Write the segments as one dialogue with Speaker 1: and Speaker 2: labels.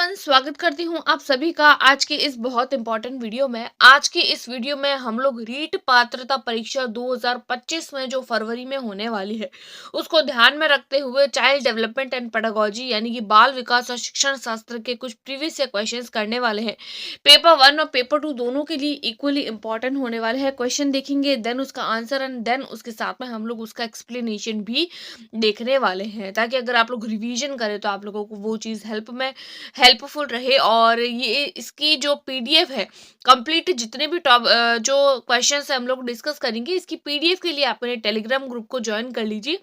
Speaker 1: Everyone, स्वागत करती हूँ आप सभी का आज की इस बहुत इंपॉर्टेंट वीडियो में। आज की इस वीडियो में हम लोग रीट पात्रता परीक्षा 2025 में जो फरवरी में होने वाली है उसको ध्यान में रखते हुए चाइल्ड डेवलपमेंट एंड पेडागोजी यानी कि बाल विकास और शिक्षण शास्त्र के कुछ प्रीवियस क्वेश्चंस करने वाले हैं। पेपर 1 और पेपर 2 दोनों के लिए इक्वली इंपॉर्टेंट होने वाले हैं। क्वेश्चन देखेंगे, देन उसका आंसर एंड देन उसके साथ में हम लोग उसका एक्सप्लेनेशन भी देखने वाले हैं, ताकि अगर आप लोग रिवीजन करें तो आप लोगों को वो चीज़ हेल्पफुल रहे। और ये इसकी जो पीडीएफ है कंप्लीट, जितने भी जो क्वेश्चंस हम लोग डिस्कस करेंगे, इसकी पीडीएफ के लिए आप मेरे टेलीग्राम ग्रुप को ज्वाइन कर लीजिए।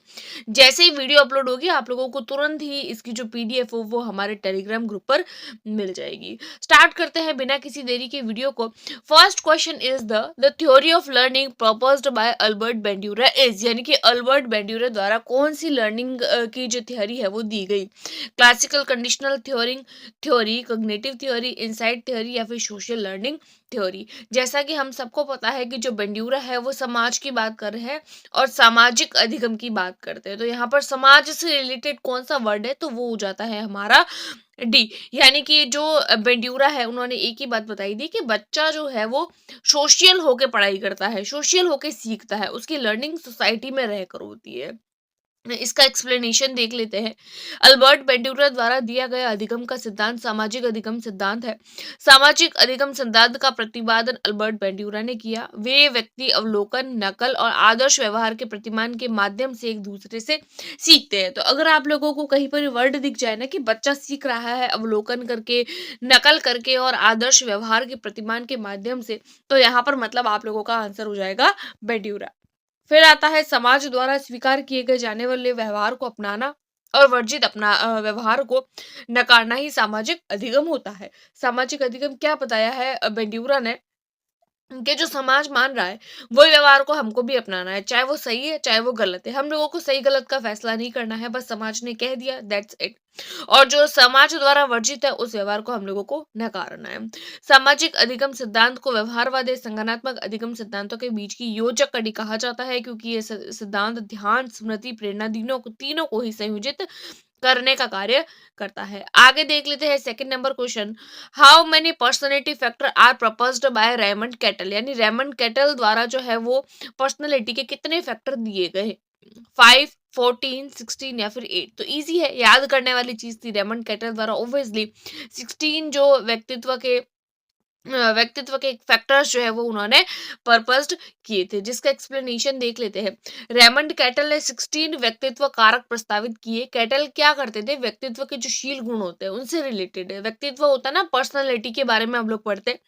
Speaker 1: जैसे ही वीडियो अपलोड होगी आप लोगों को तुरंत ही इसकी जो पीडीएफ हो वो हमारे टेलीग्राम ग्रुप पर मिल जाएगी। स्टार्ट करते हैं बिना किसी देरी के वीडियो को। First question is the theory of learning proposed by Albert Bandura is, यानी कि अल्बर्ट बेंड्यूरा द्वारा कौन सी लर्निंग की जो थ्योरी है वो दी गई। Classical conditional theory, cognitive theory, insight theory या फिर सोशल लर्निंग थ्योरी। जैसा कि हम सबको पता है कि जो बेंड्यूरा है वो समाज की बात कर रहे हैं और सामाजिक अधिगम की बात करते हैं। तो यहाँ पर समाज से रिलेटेड कौन सा वर्ड है तो वो हो जाता है हमारा डी। यानी कि जो बेंड्यूरा है उन्होंने एक ही बात बताई थी कि बच्चा जो है वो सोशल होके पढ़ाई करता है, सोशल होके सीखता है, उसकी लर्निंग सोसाइटी में रहकर होती है। इसका एक्सप्लेनेशन देख लेते हैं। अल्बर्ट बेंड्यूरा द्वारा दिया गया अधिगम का सिद्धांत सामाजिक अधिगम सिद्धांत है। सामाजिक अधिगम सिद्धांत का प्रतिपादन अल्बर्ट बेंड्यूरा ने किया। वे व्यक्ति अवलोकन, नकल और आदर्श व्यवहार के प्रतिमान के माध्यम से एक दूसरे से सीखते हैं। तो अगर आप लोगों को कहीं पर वर्ड दिख जाए ना कि बच्चा सीख रहा है अवलोकन करके, नकल करके और आदर्श व्यवहार के प्रतिमान के माध्यम से, तो यहाँ पर मतलब आप लोगों का आंसर हो जाएगा बेंड्यूरा। फिर आता है समाज द्वारा स्वीकार किए गए जाने वाले व्यवहार को अपनाना और वर्जित व्यवहार को नकारना ही सामाजिक अधिगम होता है। सामाजिक अधिगम क्या बताया है बेंड्यूरा ने कि जो समाज मान रहा है वो व्यवहार को हमको भी अपनाना है, चाहे वो सही है चाहे वो गलत है। हम लोगों को सही गलत का फैसला नहीं करना है, बस समाज ने कह दिया, दैट्स इट। और जो समाज द्वारा वर्जित है उस व्यवहार को हम लोगों को नकारना है। सामाजिक अधिगम सिद्धांत को व्यवहारवादी संज्ञानात्मक अधिगम सिद्धांतों के बीच की योजक कड़ी कहा जाता है, क्योंकि ये सिद्धांत ध्यान, स्मृति, प्रेरणा तीनों को ही संयोजित करने का कार्य करता है। आगे देख लेते हैं second number question. How many personality factor are proposed by Raymond Cattell, यानी रेमंड कैटल द्वारा जो है वो पर्सनैलिटी के कितने फैक्टर दिए गए। 5, 14, 16 या फिर 8। तो इजी है, याद करने वाली चीज थी। रेमंड कैटल द्वारा ऑब्वियसली 16 जो व्यक्तित्व के फैक्टर्स जो है वो उन्होंने पर्पस्ड किए थे, जिसका एक्सप्लेनेशन देख लेते हैं। रेमंड कैटल ने 16 व्यक्तित्व कारक प्रस्तावित किए। कैटल क्या करते थे, व्यक्तित्व के जो शील गुण होते हैं उनसे रिलेटेड है। व्यक्तित्व होता है ना, पर्सनालिटी के बारे में हम लोग पढ़ते हैं।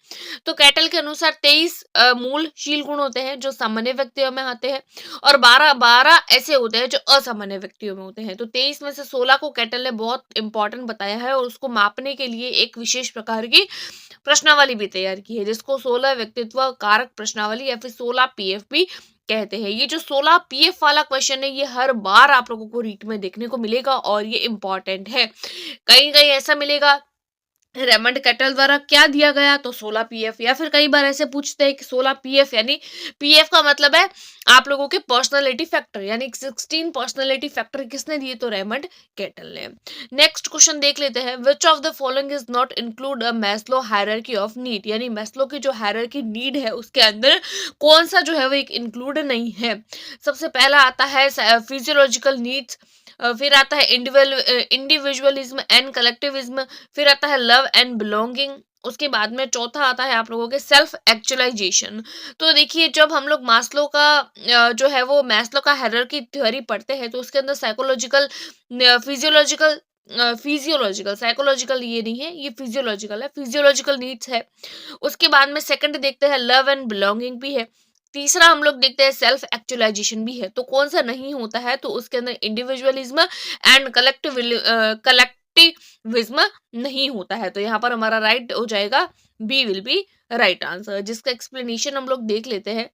Speaker 1: तो कैटल के अनुसार 23 मूल शील गुण होते हैं जो सामान्य व्यक्तियों में आते हैं और 12 ऐसे होते हैं जो असामान्य व्यक्तियों में होते हैं। तो 23 में से 16 को कैटल ने बहुत इंपॉर्टेंट बताया है और उसको मापने के लिए एक विशेष प्रकार की प्रश्नावली भी तैयार की है, जिसको 16 व्यक्तित्व कारक प्रश्नावली या फिर 16 पीएफ भी कहते हैं। ये जो 16 पीएफ वाला क्वेश्चन है ये हर बार आप लोगों को रीट में देखने को मिलेगा और ये इंपॉर्टेंट है। कहीं कहीं ऐसा मिलेगा रेमंड कैटल द्वारा क्या दिया गया तो 16 पीएफ, या फिर कई बार ऐसे पूछते हैं कि 16 पीएफ, यानी पीएफ का मतलब है आप लोगों के पर्सनालिटी फैक्टर, यानी 16 पर्सनालिटी फैक्टर किसने दिए तो रेमंड कैटल ने। नेक्स्ट क्वेश्चन देख लेते हैं। विच of the following is not include a Maslow hierarchy of need, यानी मैस्लो की जो हायरार्की नीड है उसके अंदर कौन सा जो है वो एक इंक्लूड नहीं है। सबसे पहला आता है फिजियोलॉजिकल नीड्स, फिर आता है इंडिविजुअलिज्म एंड कलेक्टिविज्म, फिर आता है लव एंड बिलोंगिंग, उसके बाद में चौथा आता है आप लोगों के सेल्फ एक्चुअलाइजेशन। तो देखिए, जब हम लोग मास्लो का जो है वो मैस्लो का हायरार्की थ्योरी पढ़ते हैं तो उसके अंदर साइकोलॉजिकल, फिजियोलॉजिकल, साइकोलॉजिकल ये नहीं है, ये फिजियोलॉजिकल है, फिजियोलॉजिकल नीड्स है। उसके बाद में सेकंड देखते हैं लव एंड बिलोंगिंग भी है। तीसरा हम लोग देखते हैं सेल्फ एक्चुअलाइजेशन भी है। तो कौन सा नहीं होता है तो उसके अंदर इंडिविजुअलिज्म एंड कलेक्टिविज्म नहीं होता है। तो यहाँ पर हमारा राइट हो जाएगा B will be right answer, जिसका एक्सप्लेनेशन हम लोग देख लेते हैं।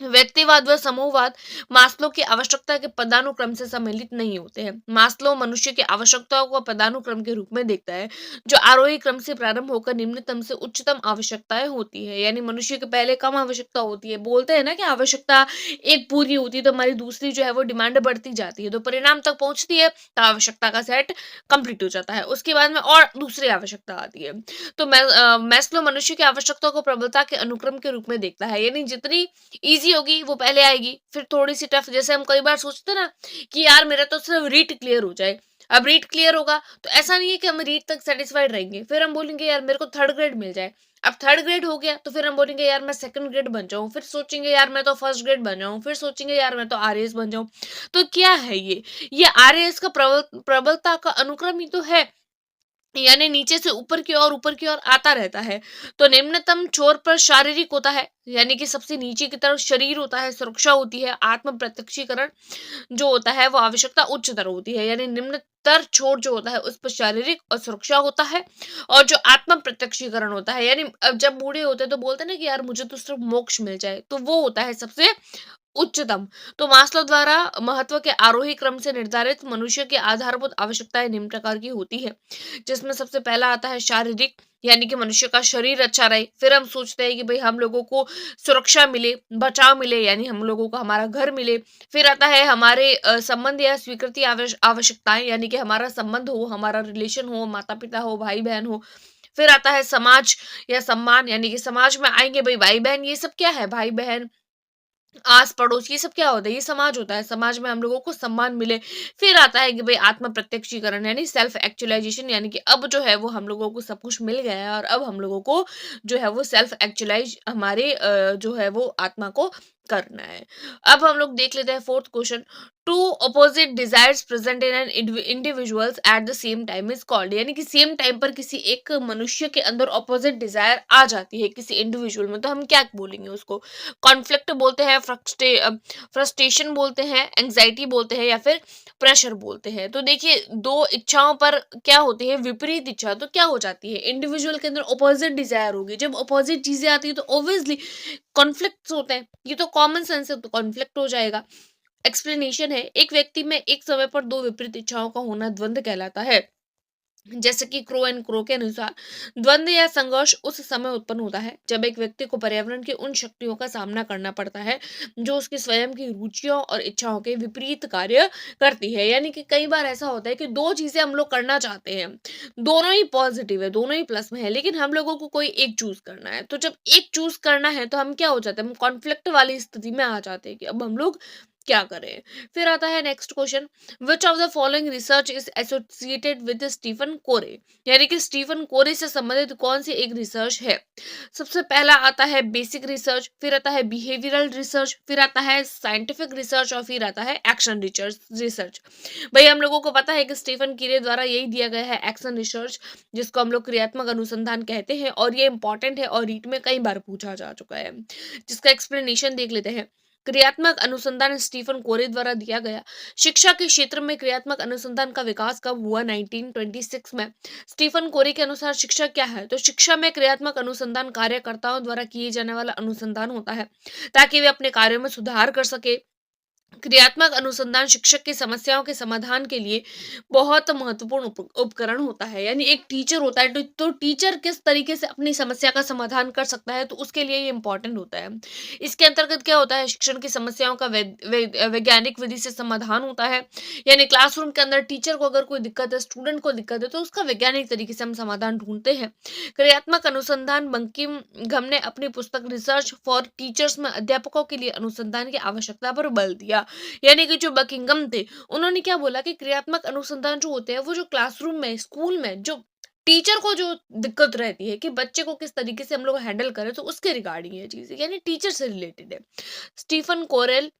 Speaker 1: व्यक्तिवाद व समूहवाद मास्लो की आवश्यकता के पदानुक्रम से सम्मिलित नहीं होते हैं। मास्लो मनुष्य की आवश्यकताओं को पदानुक्रम के रूप में देखता है, जो आरोही क्रम से प्रारंभ होकर निम्नतम से उच्चतम आवश्यकताएं होती है। यानी मनुष्य के पहले कम आवश्यकता होती है। बोलते हैं ना कि आवश्यकता एक पूरी होती है तो हमारी दूसरी जो है वो डिमांड बढ़ती जाती है, तो परिणाम तक पहुंचती है, तो आवश्यकता का सेट कंप्लीट हो जाता है। उसके बाद में और दूसरी आवश्यकता आती है। तो मैस्लो मनुष्य की आवश्यकताओं को प्रबलता के अनुक्रम के रूप में देखता है। यानी जितनी ईज़ी होगी वो पहले आएगी, फिर थोड़ी-सी टफ। जैसे हम कई बार सोचते हैं ना कि यार मेरा तो सिर्फ रीट क्लियर हो जाए। अब रीट क्लियर होगा तो ऐसा नहीं है कि हम रीट तक सैटिस्फाइड रहेंगे। फिर हम बोलेंगे यार मेरे को थर्ड ग्रेड मिल जाए। अब थर्ड ग्रेड हो गया तो फिर हम बोलेंगे यार मैं सेकंड ग्रेड बन जाऊँ। फिर सोचेंगे यार मैं तो फर्स्ट ग्रेड बन जाऊँ। फिर सोचेंगे यार मैं तो आरएएस बन जाऊँ। तो क्या है ये? ये आरएएस का प्रबलता का अनुक्रम ही तो है। यानी नीचे से ऊपर की ओर आता रहता है। तो निम्नतम छोर पर शारीरिक होता है, यानी कि सबसे नीचे की तरफ शरीर होता है, सुरक्षा होती है, आत्म प्रत्यक्षीकरण जो होता है वो आवश्यकता उच्चतर होती है। यानी निम्नतर छोर जो होता है उस पर शारीरिक और सुरक्षा होता है, और जो आत्म प्रत्यक्षीकरण होता है, यानी अब जब बूढ़े होते हैं तो बोलते हैं ना कि यार मुझे तो सिर्फ मोक्ष मिल जाए, तो वो होता है सबसे उच्चतम। तो मास्लो द्वारा महत्व के आरोही क्रम से निर्धारित मनुष्य की आधारभूत आवश्यकताएं निम्न प्रकार की होती है, जिसमें सबसे पहला आता है शारीरिक, यानी कि मनुष्य का शरीर अच्छा रहे। फिर हम सोचते हैं कि भाई हम लोगों को सुरक्षा मिले, बचाव मिले, यानी हम लोगों को हमारा घर मिले। फिर आता है हमारे संबंध या स्वीकृति आवश्यकताएं, यानी कि हमारा संबंध हो, हमारा रिलेशन हो, माता पिता हो, भाई बहन हो। फिर आता है समाज या सम्मान, यानी कि समाज में आएंगे भाई भाई बहन, ये सब क्या है, भाई बहन, आस पड़ोस, ये सब क्या होता है, ये समाज होता है। समाज में हम लोगों को सम्मान मिले। फिर आता है कि भाई आत्म प्रत्यक्षीकरण, यानी सेल्फ एक्चुअलाइजेशन, यानी कि अब जो है वो हम लोगों को सब कुछ मिल गया है और अब हम लोगों को जो है वो सेल्फ एक्चुअलाइज हमारे जो है वो आत्मा को करना है। अब हम लोग देख लेते हैं fourth question. Two opposite desires present in an individuals at the same time is called, यानी कि सेम टाइम पर किसी एक मनुष्य के अंदर अपोजिट डिजायर आ जाती है किसी इंडिविजुअल में, तो हम क्या बोलेंगे उसको? कॉन्फ्लिक्ट बोलते हैं, फ्रस्ट्रेशन बोलते हैं, एंग्जाइटी बोलते हैं, या फिर प्रेशर बोलते हैं। तो देखिए दो इच्छाओं पर क्या होती है, विपरीत इच्छा, तो क्या हो जाती है, इंडिविजुअल के अंदर अपोजिट डिजायर होगी। जब अपोजिट चीजें आती है तो ऑब्वियसली कॉन्फ्लिक्ट होते हैं, ये तो कॉमन सेंस है, तो कॉन्फ्लिक्ट हो जाएगा। एक्सप्लेनेशन है, एक व्यक्ति में एक समय पर दो विपरीत इच्छाओं का होना द्वंद्व कहलाता है। जैसे कि क्रो एंड क्रो के अनुसार द्वंद्व या संघर्ष उस समय उत्पन्न होता है जब एक व्यक्ति को पर्यावरण की उन शक्तियों का सामना करना पड़ता है जो उसकी स्वयं की रुचियों और इच्छाओं के विपरीत कार्य करती है। यानी कि कई बार ऐसा होता है कि दो चीजें हम लोग करना चाहते हैं, दोनों ही पॉजिटिव है, दोनों ही प्लस में है, लेकिन हम लोगों को कोई एक चूज करना है। तो जब एक चूज करना है तो हम क्या हो जाते हैं, हम कॉन्फ्लिक्ट वाली स्थिति में आ जाते हैं कि अब हम लोग क्या करें। फिर आता है next question, which of the following research is associated with Stephen Corey, यानी कि स्टीफन कोरे से संबंधित कौन सी एक रिसर्च है? सबसे पहला आता है बेसिक रिसर्च, फिर आता है बिहेवियरल रिसर्च, फिर आता है साइंटिफिक रिसर्च, और फिर आता है एक्शन रिसर्च। भाई हम लोगों को पता है कि स्टीफन कीरे द्वारा यही दिया गया है एक्शन रिसर्च, जिसको हम लोग क्रियात्मक अनुसंधान कहते हैं, और ये इंपॉर्टेंट है और रीट में कई बार पूछा जा चुका है। जिसका एक्सप्लेनेशन देख लेते हैं। क्रियात्मक अनुसंधान स्टीफन कोरे द्वारा दिया गया। शिक्षा के क्षेत्र में क्रियात्मक अनुसंधान का विकास कब हुआ? 1926 में। स्टीफन कोरे के अनुसार शिक्षा क्या है? तो शिक्षा में क्रियात्मक अनुसंधान कार्यकर्ताओं द्वारा किए जाने वाला अनुसंधान होता है ताकि वे अपने कार्यों में सुधार कर सके। क्रियात्मक अनुसंधान शिक्षक की समस्याओं के समाधान के लिए बहुत महत्वपूर्ण उपकरण होता है। यानी एक टीचर होता है तो टीचर किस तरीके से अपनी समस्या का समाधान कर सकता है, तो उसके लिए ये इंपॉर्टेंट होता है। इसके अंतर्गत क्या होता है, शिक्षण की समस्याओं का वैज्ञानिक विधि से समाधान होता है। यानी क्लासरूम के अंदर टीचर को अगर कोई दिक्कत है, स्टूडेंट को दिक्कत है, तो उसका वैज्ञानिक तरीके से हम समाधान ढूंढते हैं। क्रियात्मक अनुसंधान बंकिम घम ने अपनी पुस्तक रिसर्च फॉर टीचर्स में अध्यापकों के लिए अनुसंधान की आवश्यकता पर बल दिया। यानी कि जो बकिंगम थे, उन्होंने क्या बोला कि क्रियात्मक अनुसंधान जो होते हैं वो जो क्लासरूम में, स्कूल में जो टीचर को जो दिक्कत रहती है कि बच्चे को किस तरीके से हम लोग हैंडल करें, तो उसके रिगार्डिंग ये चीज है, यानी टीचर से रिलेटेड है। स्टीफन कोरेल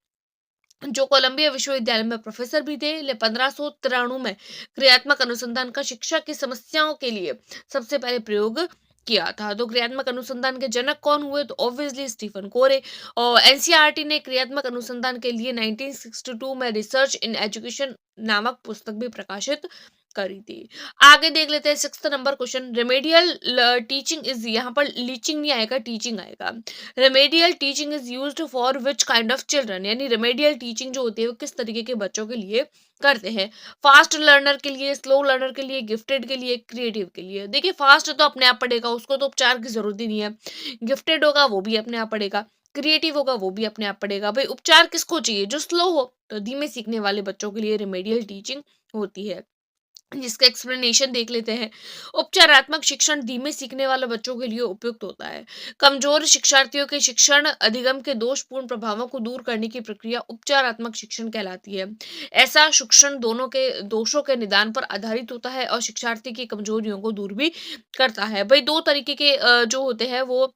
Speaker 1: जो कोलंबिया विश्वविद्यालय में प्रोफेसर भी थे, 1593 में क्रियात्मक अनुसंधान का शिक्षा की समस्याओं के लिए सबसे पहले प्रयोग किया था। तो क्रियात्मक अनुसंधान के जनक कौन हुए? तो ऑब्वियसली स्टीफन कोरे। और एनसीईआरटी ने क्रियात्मक अनुसंधान के लिए 1962 में रिसर्च इन एजुकेशन नामक पुस्तक भी प्रकाशित करी थी। आगे देख लेते हैं 6th number question. Remedial teaching is, यहाँ पर लीचिंग नहीं आएगा, टीचिंग आएगा। Remedial teaching is used for which kind of children, यानी रेमेडियल टीचिंग जो होती है वो किस तरीके के बच्चों के लिए करते हैं। फास्ट लर्नर के लिए, स्लो लर्नर के लिए, गिफ्टेड के लिए, क्रिएटिव के लिए। देखिए फास्ट तो अपने आप पढ़ेगा, उसको तो उपचार की जरूरत ही नहीं है। गिफ्टेड होगा वो भी अपने आप पढ़ेगा, क्रिएटिव होगा वो भी अपने आप पढ़ेगा। भाई उपचार किसको चाहिए? जो स्लो हो। तो धीमे सीखने वाले बच्चों के लिए रेमेडियल टीचिंग होती है, जिसका एक्सप्लेनेशन देख लेते हैं। उपचारात्मक शिक्षण धीमे सीखने वाले बच्चों के लिए उपयुक्त होता है। कमजोर शिक्षार्थियों के शिक्षण अधिगम के दोषपूर्ण प्रभावों को दूर करने की प्रक्रिया उपचारात्मक शिक्षण कहलाती है। ऐसा शिक्षण दोनों के दोषों के निदान पर आधारित होता है और शिक्षार्थी की कमजोरियों को दूर भी करता है। भाई दो तरीके के जो होते हैं वो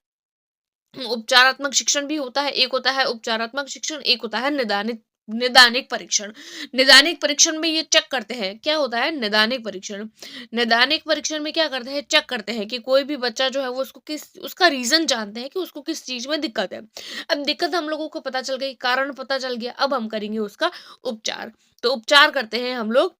Speaker 1: उपचारात्मक शिक्षण भी होता है। एक होता है उपचारात्मक शिक्षण, एक होता है निदानित निदानिक परीक्षण। निदानिक परीक्षण में ये चेक करते हैं, क्या होता है निदानिक परीक्षण। निदानिक परीक्षण में क्या करते हैं? चेक करते हैं कि कोई भी बच्चा जो है वो उसको किस, उसका रीजन जानते हैं कि उसको किस चीज में दिक्कत है। अब दिक्कत हम लोगों को पता चल गई, कारण पता चल गया, अब हम करेंगे उसका उपचार। तो उपचार करते हैं हम लोग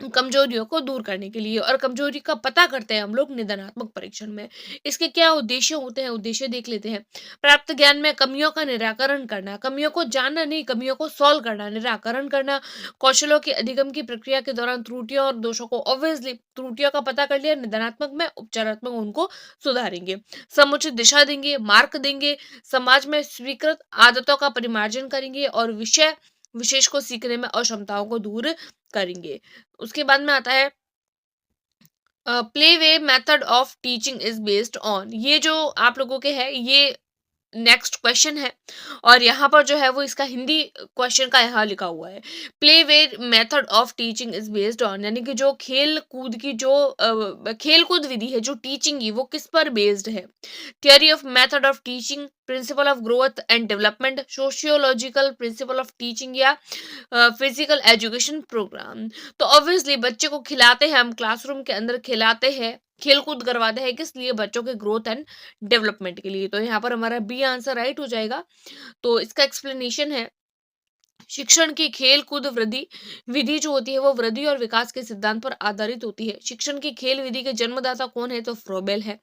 Speaker 1: कमजोरियों को दूर करने के लिए, और कमजोरी का पता करते हैं हम लोग निदानात्मक परीक्षण में। इसके क्या उद्देश्य होते हैं? उद्देश्य देख लेते हैं। प्राप्त ज्ञान में कमियों का निराकरण करना, कमियों को जानना नहीं, कमियों को सॉल्व करना, निराकरण करना। कौशलों के अधिगम की प्रक्रिया के दौरान त्रुटियों और दोषों को, ऑब्वियसली त्रुटियों का पता कर लिया निदानात्मक में, उपचारात्मक उनको सुधारेंगे। समुचित दिशा देंगे, मार्क देंगे, समाज में स्वीकृत आदतों का परिमार्जन करेंगे और विषय विशेष को सीखने में अक्षमताओं को दूर करेंगे। उसके बाद में आता है play way method of teaching is based on. ये जो आप लोगों के है ये नेक्स्ट क्वेश्चन है, और यहाँ पर जो है वो इसका हिंदी क्वेश्चन का यहाँ लिखा हुआ है। Play way method of teaching is based on, यानी कि जो खेल कूद की जो खेल कूद विधि है, जो टीचिंग की, वो किस पर बेस्ड है? Theory of method of teaching, principle of growth and development, sociological principle of teaching, या फिजिकल एजुकेशन प्रोग्राम। तो ऑब्वियसली बच्चे को खिलाते हैं हम, क्लासरूम के अंदर खिलाते हैं, खेल कूद करवाते हैं, किस लिए? बच्चों के ग्रोथ एंड डेवलपमेंट के लिए। तो यहाँ पर हमारा बी आंसर राइट हो जाएगा। तो इसका एक्सप्लेनेशन है, शिक्षण की खेल कूद वृद्धि विधि जो होती है वो वृद्धि और विकास के सिद्धांत पर आधारित होती है। शिक्षण की खेल विधि के जन्मदाता कौन है? तो फ्रोबेल है।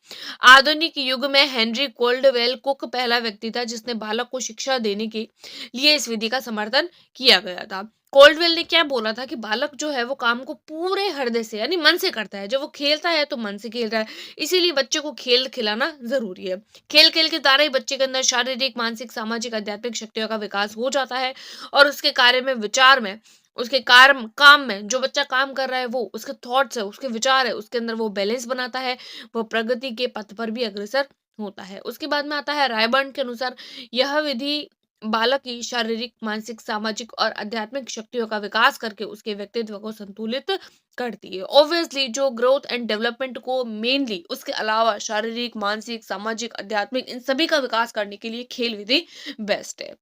Speaker 1: आधुनिक युग में हेनरी कोल्डवेल कुक पहला व्यक्ति था जिसने बालक को शिक्षा देने के लिए इस विधि का समर्थन किया गया था। कोल्डवेल ने क्या बोला था कि बालक जो है वो काम को पूरे हृदय से, यानी मन से करता है। जब वो खेलता है तो मन से खेल रहा है, इसीलिए बच्चे को खेल खिलाना जरूरी है। खेल खेल के द्वारा ही बच्चे के अंदर शारीरिक, मानसिक, सामाजिक, आध्यात्मिक शक्तियों का विकास हो जाता है, और उसके कार्य में, विचार में, उसके कार्य काम में, जो बच्चा काम कर रहा है वो उसके थॉट्स है, उसके विचार है, उसके अंदर वो बैलेंस बनाता है, वो प्रगति के पथ पर भी अग्रसर होता है। उसके बाद में आता है रायबर्न के अनुसार, यह विधि बालक की शारीरिक, मानसिक, सामाजिक और आध्यात्मिक शक्तियों का विकास करके उसके व्यक्तित्व को संतुलित करती है। ऑब्वियसली जो ग्रोथ एंड डेवलपमेंट को मेनली, उसके अलावा शारीरिक, मानसिक, सामाजिक, आध्यात्मिक, इन सभी का विकास करने के लिए खेल विधि बेस्ट है।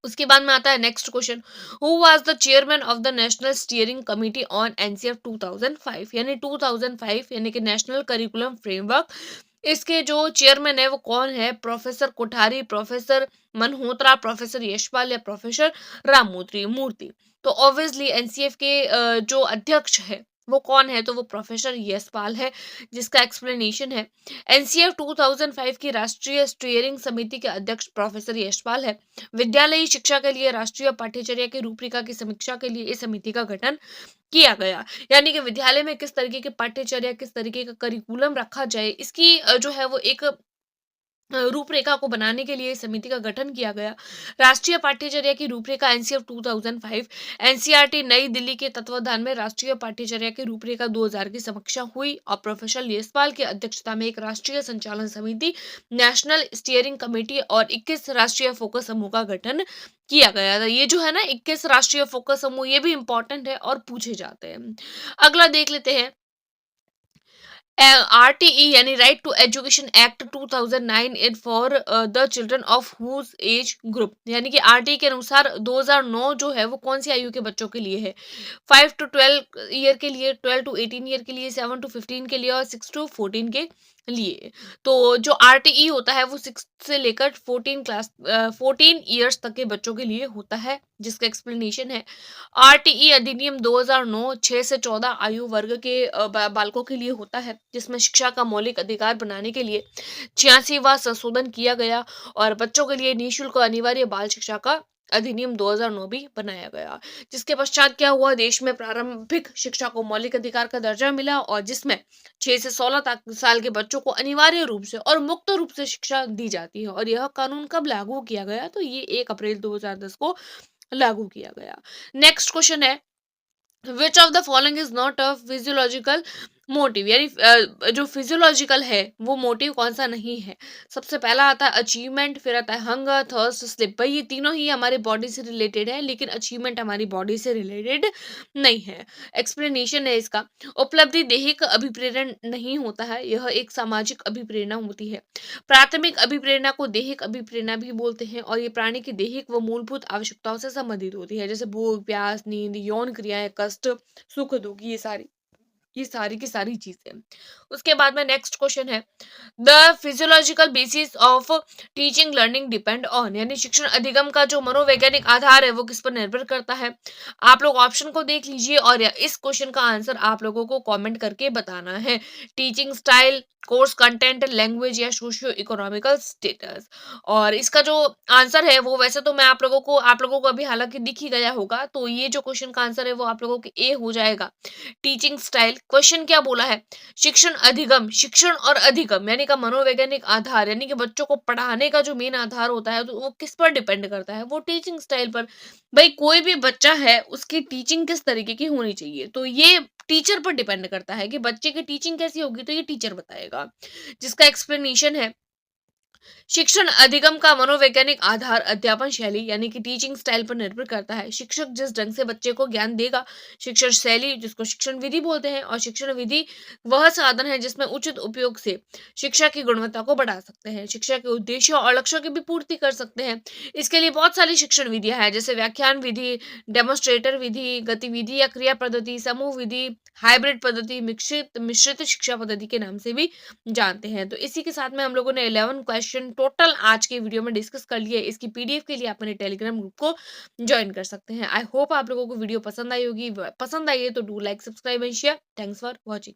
Speaker 1: उसके बाद में आता है next question, who was the chairman of the national steering committee on NCF 2005, यानी 2005 यानी कि नेशनल करिकुलम फ्रेमवर्क। इसके जो चेयरमैन है वो कौन है? Professor Kothari, professor Malhotra, professor Yashpal, या प्रोफेसर राममूर्ति मूर्ति। तो ऑब्वियसली एनसीएफ के जो अध्यक्ष है वो कौन है? तो वो प्रोफेसर यशपाल है, जिसका एक्सप्लेनेशन है, एनसीएफ 2005 की राष्ट्रीय स्टीयरिंग समिति के अध्यक्ष प्रोफेसर यशपाल है। विद्यालयी शिक्षा के लिए राष्ट्रीय पाठ्यचर्या की रूपरेखा की समीक्षा के लिए इस समिति का गठन किया गया, यानी कि विद्यालय में किस तरीके के पाठ्यचर्या, किस तरीके का करिकुलम रखा जाए, इसकी जो है वो एक रूपरेखा को बनाने के लिए समिति का गठन किया गया। राष्ट्रीय पाठ्यचर्या की रूपरेखा एनसीएफ 2005, एनसीईआरटी नई दिल्ली के तत्वाधान में राष्ट्रीय पाठ्यचर्या की रूपरेखा 2000 की समीक्षा हुई, और प्रोफेसर यशपाल की अध्यक्षता में एक राष्ट्रीय संचालन समिति, नेशनल स्टीयरिंग कमेटी और 21 राष्ट्रीय फोकस समूह का गठन किया गया था। ये जो है ना 21 राष्ट्रीय फोकस समूह, ये भी इंपॉर्टेंट है और पूछे जाते हैं। अगला देख लेते हैं, आरटीई यानी right to education act 2009 in for the children of whose age group, यानी कि आरटीई के अनुसार 2009 जो है वो कौन सी आयु के बच्चों के लिए है? 5 to 12 ईयर के लिए, 12 to 18 ईयर के लिए, 7 to 15 के लिए, और 6 to 14 के लिए। तो जो आरटीई होता है वो 6 से लेकर 14 इयर्स तक के बच्चों के लिए होता है, जिसका एक्सप्लेनेशन है आरटीई अधिनियम 2009 6 से 14 आयु वर्ग के बालकों के लिए होता है, जिसमें शिक्षा का मौलिक अधिकार बनाने के लिए 86वां संशोधन किया गया और बच्चों के लिए निःशुल्क अनिवार्य बाल शिक्षा का अधिनियम 2009 भी बनाया गया। जिसके पश्चात क्या हुआ, देश में प्रारंभिक शिक्षा को मौलिक अधिकार का दर्जा मिला और जिसमें 6 से 16 तक साल के बच्चों को अनिवार्य रूप से और मुक्त रूप से शिक्षा दी जाती है। और यह कानून कब लागू किया गया, तो ये 1 अप्रैल 2010 को लागू किया गया। नेक्स्ट क्वेश्चन है, विच of the following is not a physiological motive, यानी जो फिजियोलॉजिकल है वो मोटिव कौन सा नहीं है। सबसे पहला आता है अचीवमेंट, फिर आता है हंगर, थर्स्ट, स्लिप। भाई ये तीनों ही हमारे बॉडी से रिलेटेड है, लेकिन अचीवमेंट हमारी बॉडी से रिलेटेड नहीं है। एक्सप्लेनेशन है इसका, उपलब्धि दैहिक अभिप्रेरण नहीं होता है, यह एक सामाजिक अभिप्रेरणा होती है। प्राथमिक अभिप्रेरणा को दैहिक अभिप्रेरणा भी बोलते हैं और ये प्राणी की दैहिक व मूलभूत आवश्यकताओं से संबंधित होती है, जैसे भूख, प्यास, नींद, यौन क्रियाएं, कष्ट, सुख, दुख, ये सारी की सारी चीजें। उसके बाद में नेक्स्ट क्वेश्चन है, the physiological basis of teaching learning depend on, यानी शिक्षण अधिगम का जो मनोवैज्ञानिक आधार है वो किस पर निर्भर करता है। आप लोग ऑप्शन को देख लीजिए और इस क्वेश्चन का आंसर आप लोगों को कमेंट करके बताना है। Teaching style, course content, language या सोशियो इकोनॉमिकल स्टेटस। और इसका जो आंसर है वो वैसे तो मैं आप लोगों को अभी हालांकि दिख ही गया होगा, तो ये जो क्वेश्चन का आंसर है वो आप लोगों के ए हो जाएगा, टीचिंग स्टाइल। क्वेश्चन क्या बोला है, शिक्षण अधिगम, शिक्षण और अधिगम यानी का मनोवैज्ञानिक आधार, यानी कि बच्चों को पढ़ाने का जो मेन आधार होता है तो वो किस पर डिपेंड करता है, वो टीचिंग स्टाइल पर। भाई कोई भी बच्चा है उसकी टीचिंग किस तरीके की होनी चाहिए, तो ये टीचर पर डिपेंड करता है कि बच्चे की टीचिंग कैसी होगी, तो ये टीचर बताएगा। जिसका एक्सप्लेनेशन है, शिक्षण अधिगम का मनोवैज्ञानिक आधार अध्यापन शैली यानी कि टीचिंग स्टाइल पर निर्भर करता है। शिक्षक जिस ढंग से बच्चे को ज्ञान देगा, शिक्षण शैली जिसको शिक्षण विधि बोलते हैं, और शिक्षण विधि वह साधन है जिसमें उचित उपयोग से शिक्षा की गुणवत्ता को बढ़ा सकते हैं, शिक्षा के उद्देश्यों और लक्ष्यों की भी पूर्ति कर सकते हैं। इसके लिए बहुत सारी शिक्षण विधियां हैं, जैसे व्याख्यान विधि, डेमोन्स्ट्रेटर विधि, गतिविधि या क्रिया पद्धति, समूह विधि, हाइब्रिड पद्धति, मिश्रित मिश्रित शिक्षा पद्धति के नाम से भी जानते हैं। तो इसी के साथ में हम लोगों ने 11 क्वेश्चन टोटल आज के वीडियो में डिस्कस कर लिए। इसकी पीडीएफ के लिए आप मेरे टेलीग्राम ग्रुप को ज्वाइन कर सकते हैं। आई होप आप लोगों को वीडियो पसंद आई होगी। पसंद आई है तो do like, subscribe and share. Thanks for watching.